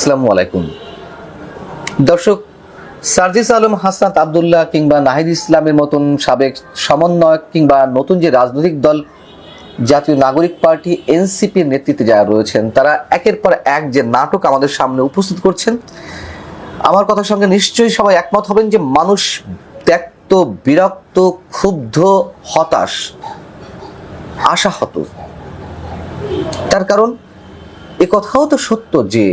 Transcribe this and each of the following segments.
আসসালামু আলাইকুম দর্শক। সার্জিস আলম, হাসনাত আবদুল্লাহ কিংবা নাহিদ ইসলামের মতন সাবেক সমন্বয়ক কিংবা নতুন যে রাজনৈতিক দল জাতীয় নাগরিক পার্টি এনসিপির নেতৃত্বে যারা রয়েছেন, তারা একের পর এক যে নাটক আমাদের সামনে উপস্থিত করছেন, আমার কথার সঙ্গে নিশ্চয়ই সবাই একমত হবেন যে মানুষ ত্যক্ত, বিরক্ত, ক্ষুব্ধ, হতাশ, আশাহত। তার কারণ এ কথাও তো সত্য যে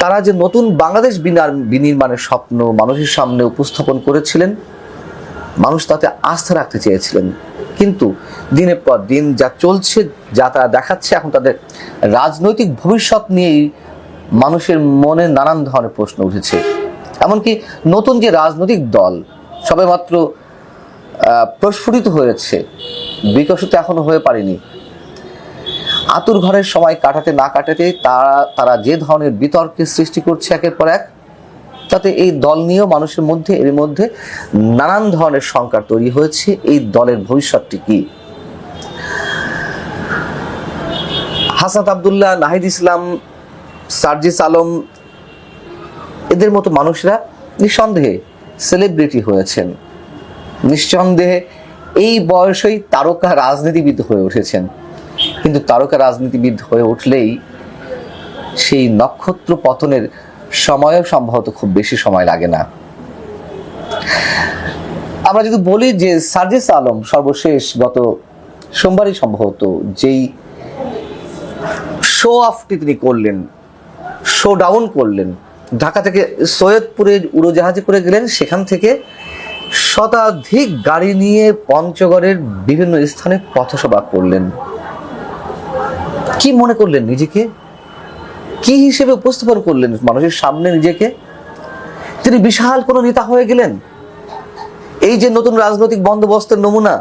তারা যে নতুন বাংলাদেশ বিনির্মাণের স্বপ্ন মানুষের সামনে উপস্থাপন করেছিলেন, মানুষ তাতে আস্থা রাখতে চেয়েছিলেন, কিন্তু দিনের পর দিন যা চলছে, যা তারা দেখাচ্ছে, এখন তাদের রাজনৈতিক ভবিষ্যৎ নিয়েই মানুষের মনে নানান ধরনের প্রশ্ন উঠেছে। এমনকি নতুন যে রাজনৈতিক দল সবেমাত্র প্রস্ফুটিত হয়েছে, বিকশিত এখনো হয়ে পারেনি। আতুর ঘরের সময় কাটাতে না কাটাতে তারা যে ধরনের বিতর্কের সৃষ্টি করছে একের পর এক, তাতে এই দল নিয়েও মানুষের মধ্যে এর মধ্যে নানান ধরনের শঙ্কা তৈরি হয়েছে। এই দলের ভবিষ্যৎটি কি? হাসনাত আবদুল্লাহ, নাহিদ ইসলাম, সার্জিস আলম, এদের মতো মানুষরা নিঃসন্দেহে সেলিব্রিটি হয়েছেন, নিঃসন্দেহে এই বয়সেই তারকা রাজনীতিবিদ হয়ে উঠেছেন। কিন্তু তারকা রাজনীতিবিদ হয়ে উঠলেই সেই নক্ষত্র পতনের সময়ও সম্ভবত খুব বেশি সময় লাগে না। আমরা যদি বলি যে সার্জিস আলম সর্বশেষ গত সোমবারই সম্ভবত যেই শো অফটি তিনি করলেন, শো ডাউন করলেন, ঢাকা থেকে সৈয়দপুরে উড়োজাহাজে করে গেলেন, সেখান থেকে শতাধিক গাড়ি নিয়ে পঞ্চগড়ের বিভিন্ন স্থানে পথসভা করলেন। কি মনে করলেন নিজেকে? কি হিসেবে উপস্থাপন করলেন মানুষের সামনে নিজেকে? তিনি বিশাল কোনো নেতা হয়ে গেলেন। এই যে নতুন রাজনৈতিক বন্দোবস্তের নমুনা,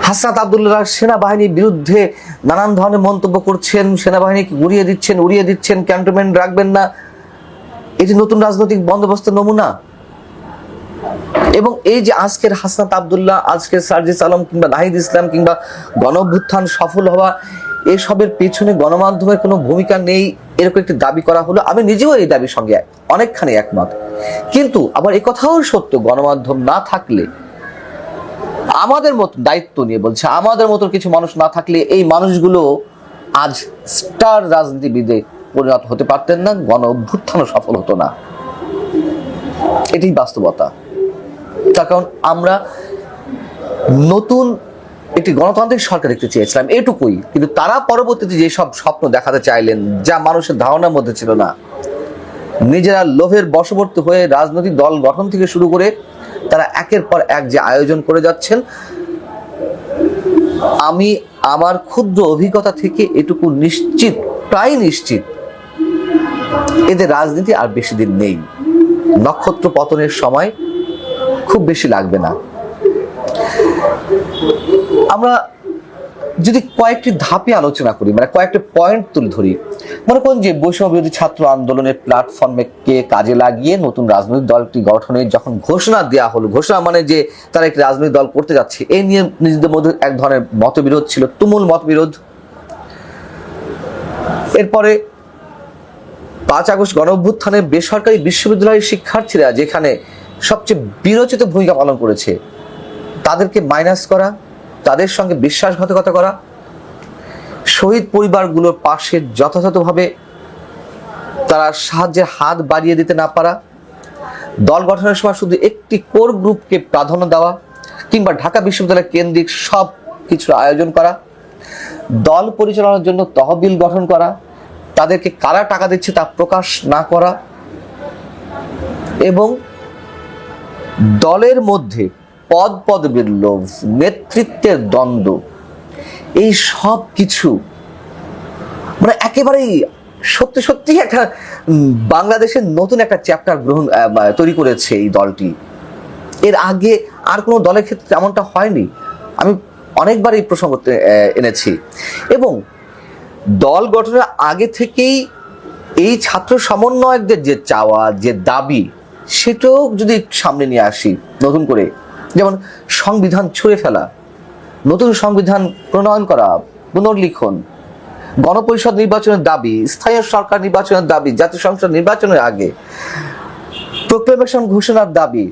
হাসনাত আবদুল্লাহ সেনাবাহিনীর বিরুদ্ধে নানান ধরনের মন্তব্য করছেন, সেনাবাহিনীকে উড়িয়ে দিচ্ছেন, ক্যান্টনমেন্ট রাখবেন না, এটি নতুন রাজনৈতিক বন্দোবস্তের নমুনা। এবং এই যে আজকের হাসনাত আবদুল্লাহ, আজকের সার্জিস আলম কিংবা নাহিদ ইসলাম কিংবা গণঅভ্যুত্থান সফল হওয়া, এসবের পেছনে গণমাধ্যমের কোনো ভূমিকা নেই এরকম একটি দাবি করা হলো। আমি নিজেও এই দাবির সঙ্গে অনেকখানি একমত। কিন্তু আবার এই কথাও সত্য, গণমাধ্যম না থাকলে, আমাদের মতো দায়িত্ব নিয়ে বলছে, আমাদের মতো কিছু মানুষ না থাকলে এই মানুষগুলো আজ স্টার রাজনীতিবিদে পরিণত হতে পারতেন না, গণঅভ্যুত্থানও সফল হতো না। এটি বাস্তবতা। তার কারণ আমরা নতুন একটি গণতান্ত্রিক সরকার দেখতে চেয়েছিলাম, এটুকুই। কিন্তু তারা পরবর্তীতে যেসব স্বপ্ন দেখাতে চাইলেন, যা মানুষের ধারণার মধ্যে ছিল না, নিজেরা লোভের বশবর্তী হয়ে রাজনৈতিক দল গঠন থেকে শুরু করে তারা একের পর এক যে আয়োজন করে যাচ্ছেন, আমি আমার ক্ষুদ্র অভিজ্ঞতা থেকে এটুকু নিশ্চিত, প্রায় নিশ্চিত, এদের রাজনীতি আর বেশি দিন নেই। নক্ষত্র পতনের সময় খুব বেশি লাগবে না। আমরা যদি কয়েকটি ধাপে আলোচনা করি, মানে কয়েকটি পয়েন্ট তুলে ধরি, মনে করুন যে বৈষম্য বিরোধী ছাত্র আন্দোলনের প্ল্যাটফর্মকে কাজে লাগিয়ে নতুন রাজনৈতিক দলটি গঠনের যখন ঘোষণা দেওয়া হলো, ঘোষণা মানে যে তারা একটি রাজনৈতিক দল করতে যাচ্ছে, এই নিয়ে নিজেদের মধ্যে এক ধরনের মতবিরোধ ছিল, তুমুল মতবিরোধ। এরপরে 5 আগস্ট গণঅভ্যুত্থানে বেসরকারি বিশ্ববিদ্যালয়ের শিক্ষার্থীরা যেখানে সবচেয়ে বিরোচিত ভূমিকা পালন করেছে, তাদেরকে মাইনাস করা, তাদের সঙ্গে বিশ্বাসঘাতকতা করা, শহীদ পরিবারগুলোর পাশে যথাযথভাবে তারা সাহায্যের হাত বাড়িয়ে দিতে না পারা, দল গঠনের সময় শুধু একটি কোর গ্রুপকে প্রাধান্য দেওয়া, কিংবা ঢাকা বিশ্ববিদ্যালয় কেন্দ্রিক সব কিছুর আয়োজন করা, দল পরিচালনার জন্য তহবিল গঠন করা, তাদেরকে কারা টাকা দিচ্ছে তা প্রকাশ না করা, এবং দলের মধ্যে পদপদবীর লোভ, নেতৃত্বের দ্বন্দ্ব, এই সব কিছু মানে একেবারেই সত্যি সত্যি একটা বাংলাদেশের নতুন একটা চ্যাপ্টার তৈরি করেছে এই দলটি। এর আগে আর কোনো দলের ক্ষেত্রে এমনটা হয়নি। আমি অনেকবার এই প্রসঙ্গ এনেছি। এবং দল গঠনের আগে থেকেই এই ছাত্র সমন্বয়কদের যে চাওয়া, যে দাবি, সেটাও যদি সামনে নিয়ে আসি নতুন করে, যেমন সংবিধান ছুঁড়ে ফেলা, নতুন সংবিধান প্রণয়ন করা, পুনর্লিখন, গণপরিষদ নির্বাচনের দাবি, স্থায়ী সরকার নির্বাচনের দাবি, জাতীয় সংসদ নির্বাচনের আগে প্রোক্লেমেশন ঘোষণার দাবি,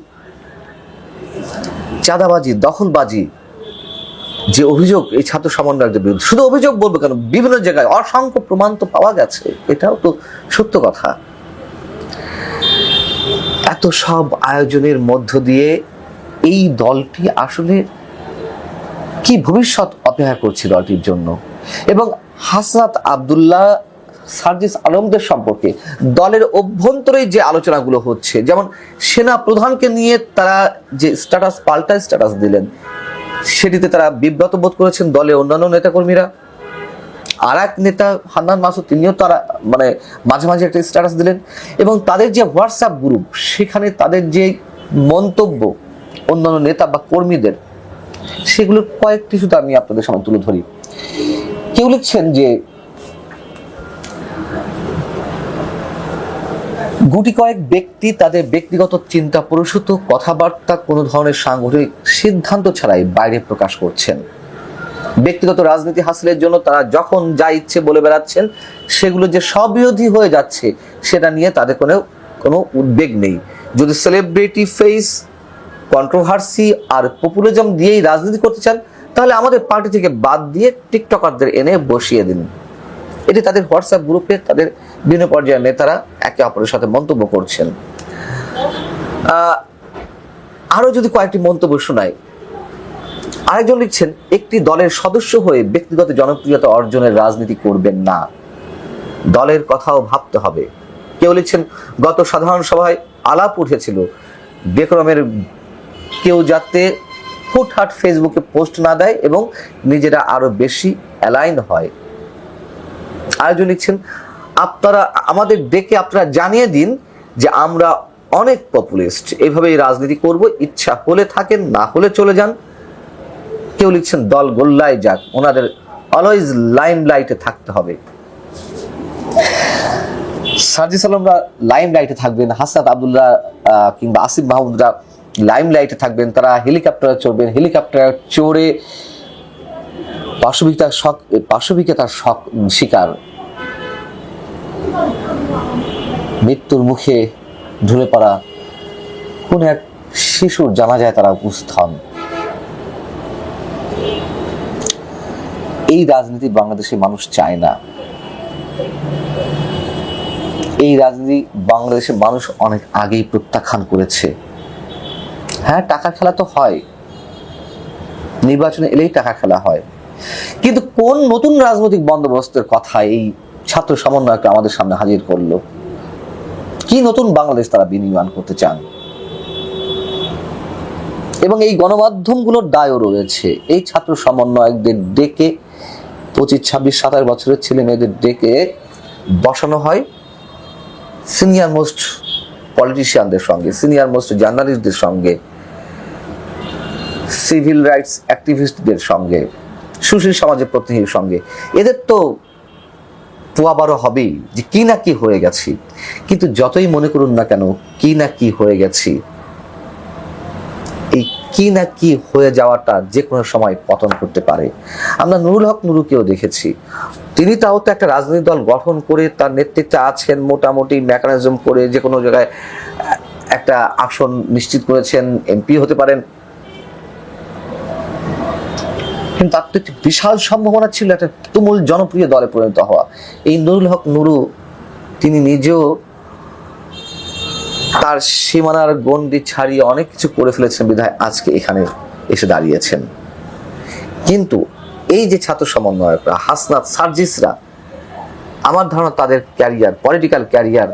চাঁদাবাজি, দখলবাজি, যে অভিযোগ এই ছাত্র সমন্বয়কদের বিরুদ্ধে, শুধু অভিযোগ বলবো কেন, বিভিন্ন জায়গায় অসংখ্য প্রমাণ তো পাওয়া গেছে, এটাও তো সত্য কথা। এত সব আয়োজনের মধ্য দিয়ে এই দলটি আসলে কি ভবিষ্যৎ অপেক্ষা করছে দলটির জন্য? এবং হাসনাত আব্দুল্লাহ, সার্জিস আলমদের সম্পর্কে দলের অভ্যন্তরে যে আলোচনাগুলো হচ্ছে, যেমন সেনা প্রধানকে নিয়ে তারা যে পাল্টা স্ট্যাটাস দিলেন, সেটিতে তারা বিব্রত বোধ করেছেন দলের অন্যান্য নেতাকর্মীরা। আর এক নেতা হান্নান মাসুদ, তিনিও তারা মাঝে মাঝে একটা স্ট্যাটাস দিলেন, এবং তাদের যে হোয়াটসঅ্যাপ গ্রুপ, সেখানে তাদের যে মন্তব্য অন্যান্য নেতা বা কর্মীদের, সেগুলোর কয়েকটি শুধু আমি আপনাদের সামনে তুলে ধরি। কেউ লিখছেন যে গুটি কয়েক ব্যক্তি তাদের ব্যক্তিগত চিন্তা প্রসূত কথাবার্তা কোনো ধরনের সাংগঠনিক সিদ্ধান্ত ছাড়াই বাইরে প্রকাশ করছেন। ব্যক্তিগত রাজনীতি হাসিলের জন্য তারা যখন যা ইচ্ছে বলে বেড়াচ্ছেন, সেগুলো যে স্ববিরোধী হয়ে যাচ্ছে সেটা নিয়ে তাদের কোনো উদ্বেগ নেই। যদি সেলিব্রিটি ফেস, কন্ট্রোভার্সি আর পপুলিজম দিয়েই রাজনীতি করতে চান, তাহলে আমাদের পার্টি থেকে বাদ দিয়ে টিকটকারদের এনে বসিয়ে দিন। এটি তাদের হোয়াটসঅ্যাপ গ্রুপে তাদের বিভিন্ন পর্যায়ের নেতারা একে অপরের সাথে মন্তব্য করছেন। আরো যদি কয়েকটি মন্তব্য শোনায়, আরেকজন লিখছেন, একটি দলের সদস্য হয়ে ব্যক্তিগত জনপ্রিয়তা অর্জনের রাজনীতি করবেন না, দলের কথাও ভাবতে হবে। কেউ লিখছেন, গত সাধারণ সভায় আলাপ উঠেছিল বেকরমের কেউ যাতে হুটহাট ফেসবুকে পোস্ট না দেয় এবং নিজেরা আরো বেশি অ্যালাইন হয়। আরেকজন লিখছেন, আপনারা আমাদের ডেকে আপনারা জানিয়ে দিন যে আমরা অনেক পপুলিস্ট, এইভাবেই রাজনীতি করব, ইচ্ছা হলে থাকেন, না হলে চলে যান। কেউ লিখছেন, দল গোল্লায় যাক, ওনাদের অলওয়েজ লাইমলাইটে থাকতে হবে। সার্জিস আলমরা লাইমলাইটে থাকবেন, হাসনাত আব্দুল্লাহ কিংবা আসিফ মাহমুদরা লাইমলাইটে থাকবেন, তারা হেলিকপ্টারে চড়বেন, হেলিকপ্টারে চড়ে পাশবিকতার শিকার, মৃত্যুর মুখে ঢুলে পড়া কোন এক শিশুর জানাজায় তারা উপস্থিত হন। এই রাজনীতি বাংলাদেশের মানুষ চায় না। এই রাজনীতি বাংলাদেশের মানুষ অনেক আগেই প্রত্যাখ্যান করেছে। হ্যাঁ, টাকা খেলা তো হয়, নির্বাচনে এলেই টাকা খেলা হয়, কিন্তু কোন নতুন রাজনৈতিক বন্দোবস্তের কথা এই ছাত্র সমন্বয়কে আমাদের সামনে হাজির করলো? কি নতুন বাংলাদেশ তারা বিনির্মাণ করতে চান? এবং এই গণমাধ্যমগুলোর দায়ও রয়েছে। এই ছাত্র সমন্বয়কদের ডেকে 25, 26, 27 বছরের ছেলে মেয়েদের ডেকে বসানো হয় সিনিয়র মোস্ট পলিটিশিয়ানদের সঙ্গে, সিনিয়র মোস্ট জার্নালিস্টদের সঙ্গে, সিভিল রাইটস অ্যাক্টিভিস্টদের সঙ্গে, সুশীল সমাজের প্রতিনিধির সঙ্গে। এদের তো পোয়াবারও হবেই যে কি না কি হয়ে গেছি, কিন্তু যতই মনে করুন না কেন কি না কি হয়ে গেছি, এই কি না কি হয়ে যাওয়াটা যে কোনো সময় পতন করতে পারে। আমরা নুরুল হক নুরুকেও দেখেছি, তিনি তাও তো একটা রাজনৈতিক দল গঠন করে তার নেতৃত্বে আছেন, মোটামুটি মেকানিজম করে যে কোনো জায়গায় একটা আসন নিশ্চিত করেছেন, এমপি হতে পারেন, কিন্তু তার তো একটি বিশাল সম্ভাবনা ছিল একটা তুমুল জনপ্রিয় দলে পরিণত হওয়া। এই নুরুল হক নুরু তিনি নিজেও তার সীমানার গণ্ডি ছাড়িয়ে অনেক কিছু করে ফেলেছেন, বিধায় আজকে এখানে এসে দাঁড়িয়েছেন। কিন্তু এই যে ছাত্র সমন্বয়করা, হাসনাত, সার্জিসরা, আমার ধারণা তাদের ক্যারিয়ার, পলিটিক্যাল ক্যারিয়ার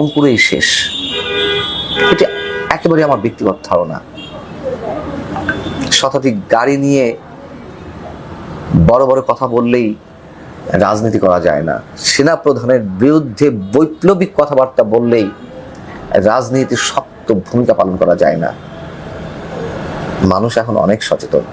অঙ্কুরেই শেষ। এটি একেবারে আমার ব্যক্তিগত ধারণা। শতাধিক গাড়ি নিয়ে বড় বড় কথা বললেই রাজনীতি করা যায় না, সেনা প্রধানের বিরুদ্ধে বৈপ্লবিক কথাবার্তা বললেই রাজনীতির শক্ত ভূমিকা পালন করা যায় না। মানুষ এখন অনেক সচেতন।